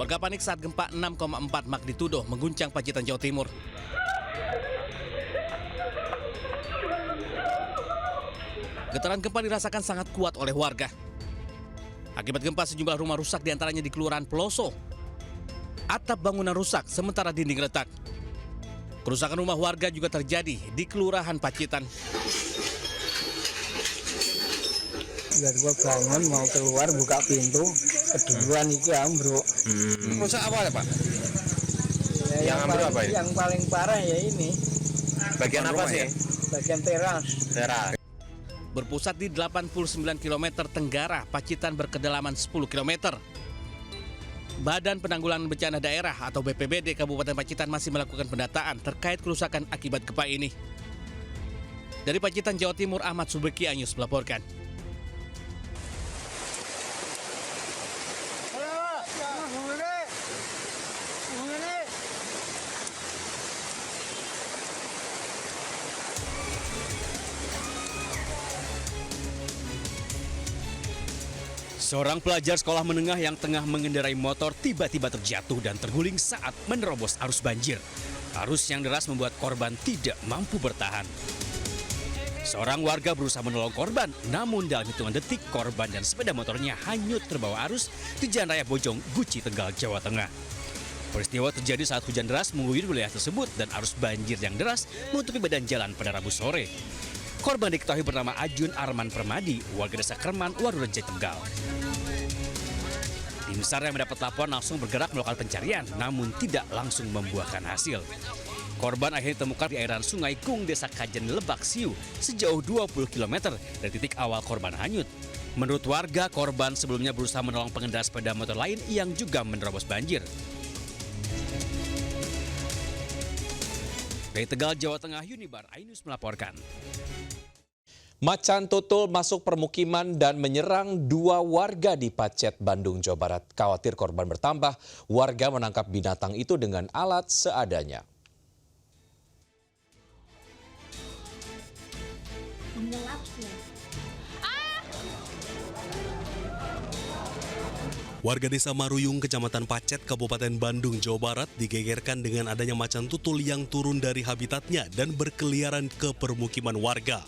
Warga panik saat gempa 6,4 magnitudo mengguncang Pacitan, Jawa Timur. Getaran gempa dirasakan sangat kuat oleh warga. Akibat gempa sejumlah rumah rusak diantaranya di Kelurahan Peloso. Atap bangunan rusak sementara dinding retak. Kerusakan rumah warga juga terjadi di Kelurahan Pacitan. Gua bangun mau keluar buka pintu, keduluan itu ambruk. Rusak apa ya, Pak? Ya, yang ambruk apa ini? Yang paling parah ya ini. Bagian apa sih? Bagian teras. Teras. Berpusat di 89 km tenggara, Pacitan berkedalaman 10 km. Badan Penanggulangan Bencana Daerah atau BPBD Kabupaten Pacitan masih melakukan pendataan terkait kerusakan akibat gempa ini. Dari Pacitan, Jawa Timur, Ahmad Subeki Anyus melaporkan. Seorang pelajar sekolah menengah yang tengah mengendarai motor tiba-tiba terjatuh dan terguling saat menerobos arus banjir. Arus yang deras membuat korban tidak mampu bertahan. Seorang warga berusaha menolong korban, namun dalam hitungan detik korban dan sepeda motornya hanyut terbawa arus di Jalan Raya Bojong, Guci, Tegal, Jawa Tengah. Peristiwa terjadi saat hujan deras mengguyur wilayah tersebut dan arus banjir yang deras menutupi badan jalan pada Rabu sore. Korban diketahui bernama Ajun Arman Permadi, warga desa Kerman, Warureja, Tegal. Tim SAR yang mendapat laporan langsung bergerak melakukan pencarian, namun tidak langsung membuahkan hasil. Korban akhirnya ditemukan di airan Sungai Kung, Desa Kajen, Lebak, Siu, sejauh 20 km dari titik awal korban hanyut. Menurut warga, korban sebelumnya berusaha menolong pengendara sepeda motor lain yang juga menerobos banjir. Dari Tegal, Jawa Tengah, Unibar Ainus melaporkan. Macan tutul masuk permukiman dan menyerang 2 warga di Pacet, Bandung, Jawa Barat. Khawatir korban bertambah, warga menangkap binatang itu dengan alat seadanya. Warga desa Maruyung, Kecamatan Pacet, Kabupaten Bandung, Jawa Barat digegerkan dengan adanya macan tutul yang turun dari habitatnya dan berkeliaran ke permukiman warga.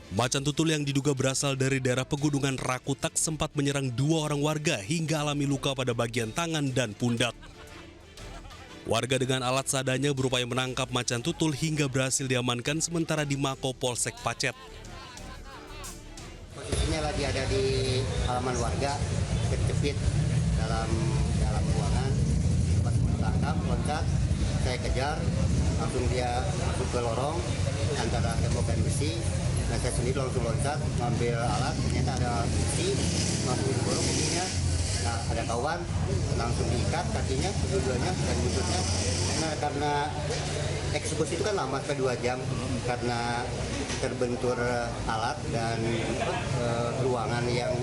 Macan tutul yang diduga berasal dari daerah pegunungan Rakutak sempat menyerang 2 orang warga hingga alami luka pada bagian tangan dan pundak. Warga dengan alat seadanya berupaya menangkap macan tutul hingga berhasil diamankan sementara di Mako Polsek Pacet. Posisinya lagi ada di halaman warga, terjepit dalam ruangan. Pas ditangkap, loncat, saya kejar, langsung dia masuk ke lorong antara tembok dan besi. Nah, saya sendiri langsung loncat, ngambil alat, ternyata ada besi, langsung diborong kuminya. Nah, ada kawan, langsung diikat kakinya, dua-duanya, dan lututnya. Nah, karena eksekusi itu kan lama, sampai 2 jam, karena terbentur alat dan ruangan yang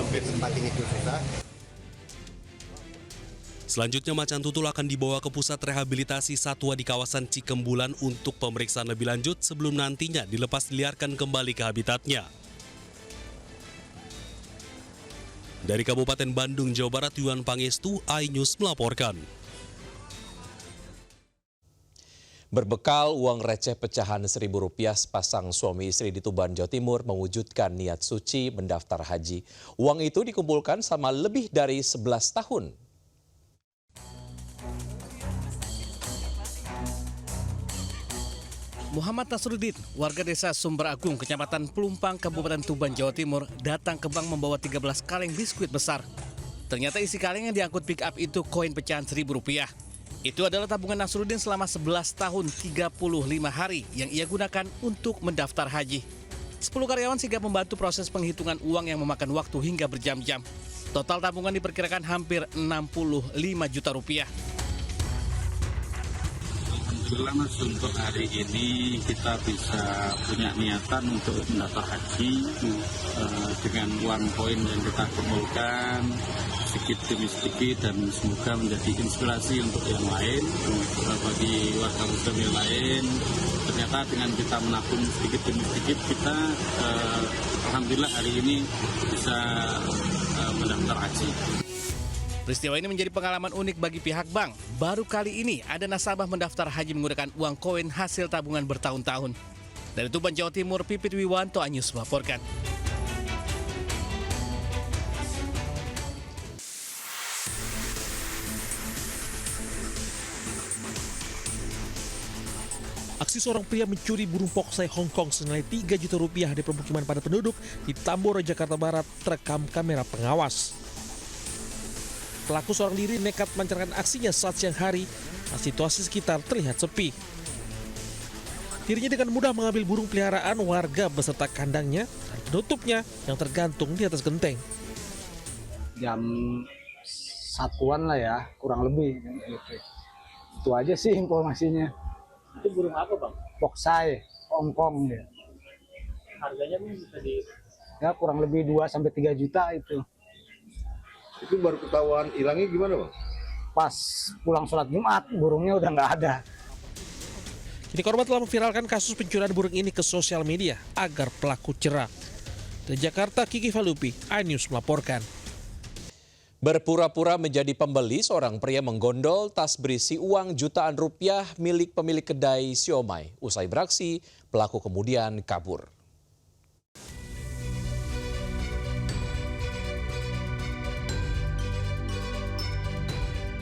tempat ini itu susah. Selanjutnya macan tutul akan dibawa ke pusat rehabilitasi satwa di kawasan Cikembulan untuk pemeriksaan lebih lanjut sebelum nantinya dilepas liarkan kembali ke habitatnya. Dari Kabupaten Bandung, Jawa Barat, Yuan Pangestu, iNews melaporkan. Berbekal uang receh pecahan Rp1.000, sepasang suami istri di Tuban, Jawa Timur mewujudkan niat suci mendaftar haji. Uang itu dikumpulkan selama lebih dari 11 tahun. Muhammad Nasruddin, warga desa Sumber Agung, Kecamatan Pelumpang, Kabupaten Tuban, Jawa Timur, datang ke bank membawa 13 kaleng biskuit besar. Ternyata isi kaleng yang diangkut pick up itu koin pecahan Rp1.000. Itu adalah tabungan Nasruddin selama 11 tahun 35 hari yang ia gunakan untuk mendaftar haji. 10 karyawan sigap membantu proses penghitungan uang yang memakan waktu hingga berjam-jam. Total tabungan diperkirakan hampir Rp65 juta. Alhamdulillah Mas, untuk hari ini kita bisa punya niatan untuk mendaftar haji dengan uang koin yang kita kumpulkan sedikit demi sedikit, dan semoga menjadi inspirasi untuk yang lain, bagi warga muslim yang lain. ternyata dengan kita menabung sedikit demi sedikit, kita alhamdulillah hari ini bisa mendaftar haji. Peristiwa ini menjadi pengalaman unik bagi pihak bank. Baru kali ini ada nasabah mendaftar haji menggunakan uang koin hasil tabungan bertahun-tahun. Dari Tuban, Jawa Timur, Pipit Wiwanto, Anyus melaporkan. Aksi seorang pria mencuri burung poksai Hong Kong senilai 3 juta rupiah di permukiman padat penduduk di Tambora, Jakarta Barat terekam kamera pengawas. Pelaku seorang diri nekat melancarkan aksinya saat siang hari, situasi sekitar terlihat sepi. Dirinya dengan mudah mengambil burung peliharaan warga beserta kandangnya dan penutupnya yang tergantung di atas genteng. Jam 1-an lah ya, kurang lebih. Itu aja sih informasinya. Itu burung apa, Bang? Poksai Hong Kong ya. Harganya bisa Ya kurang lebih 2-3 juta itu. Itu baru ketahuan hilangnya gimana, Bang? Pas pulang sholat Jumat, burungnya udah nggak ada. Kini korban telah memviralkan kasus pencurian burung ini ke sosial media agar pelaku jera. Dari Jakarta, Kiki Falupi, iNews melaporkan. Berpura-pura menjadi pembeli, seorang pria menggondol tas berisi uang jutaan rupiah milik pemilik kedai siomay. Usai beraksi, pelaku kemudian kabur.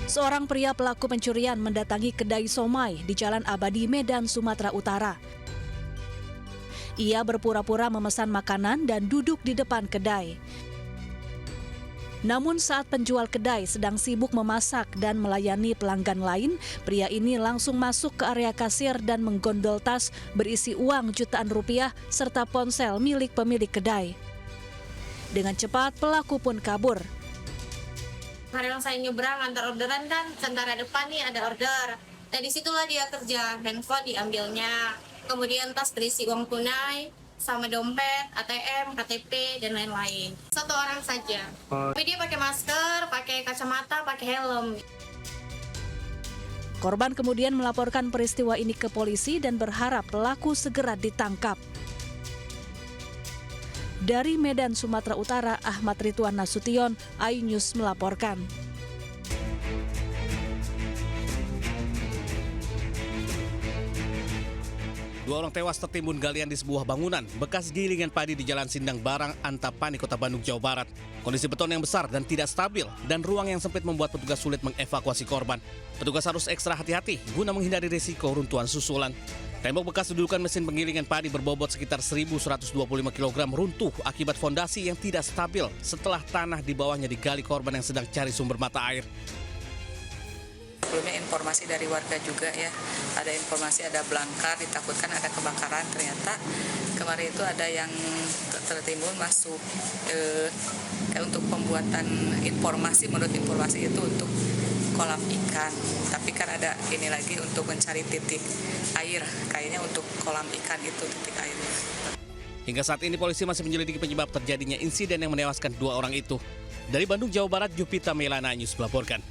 Seorang pria pelaku pencurian mendatangi kedai somai di Jalan Abadi, Medan, Sumatera Utara. Ia berpura-pura memesan makanan dan duduk di depan kedai. Namun saat penjual kedai sedang sibuk memasak dan melayani pelanggan lain, pria ini langsung masuk ke area kasir dan menggondol tas berisi uang jutaan rupiah serta ponsel milik pemilik kedai. Dengan cepat pelaku pun kabur. Kadang saya nyebrang antar orderan kan, sementara depan nih ada order. Dan disitulah dia kerja, handphone diambilnya. Kemudian tas berisi uang tunai, sama dompet, ATM, KTP, dan lain-lain. Satu orang saja. Tapi dia pakai masker, pakai kacamata, pakai helm. Korban kemudian melaporkan peristiwa ini ke polisi dan berharap pelaku segera ditangkap. Dari Medan, Sumatera Utara, Ahmad Ridwan Nasution, iNews melaporkan. Dua orang tewas tertimbun galian di sebuah bangunan bekas gilingan padi di Jalan Sindang Barang, Antapani, Kota Bandung, Jawa Barat. Kondisi beton yang besar dan tidak stabil dan ruang yang sempit membuat petugas sulit mengevakuasi korban. Petugas harus ekstra hati-hati guna menghindari risiko runtuhan susulan. Tembok bekas dudukan mesin penggilingan padi berbobot sekitar 1.125 kg runtuh akibat fondasi yang tidak stabil setelah tanah di bawahnya digali korban yang sedang cari sumber mata air. Sebelumnya informasi dari warga juga ya, ada informasi ada belangkar, ditakutkan ada kebakaran, ternyata kemarin itu ada yang tertimbun masuk untuk pembuatan informasi, menurut informasi itu untuk kolam ikan, tapi kan ada ini lagi untuk mencari titik air, kayaknya untuk kolam ikan itu titik airnya. Hingga saat ini polisi masih menyelidiki penyebab terjadinya insiden yang menewaskan dua orang itu. Dari Bandung, Jawa Barat, Jupita Melana, iNews melaporkan.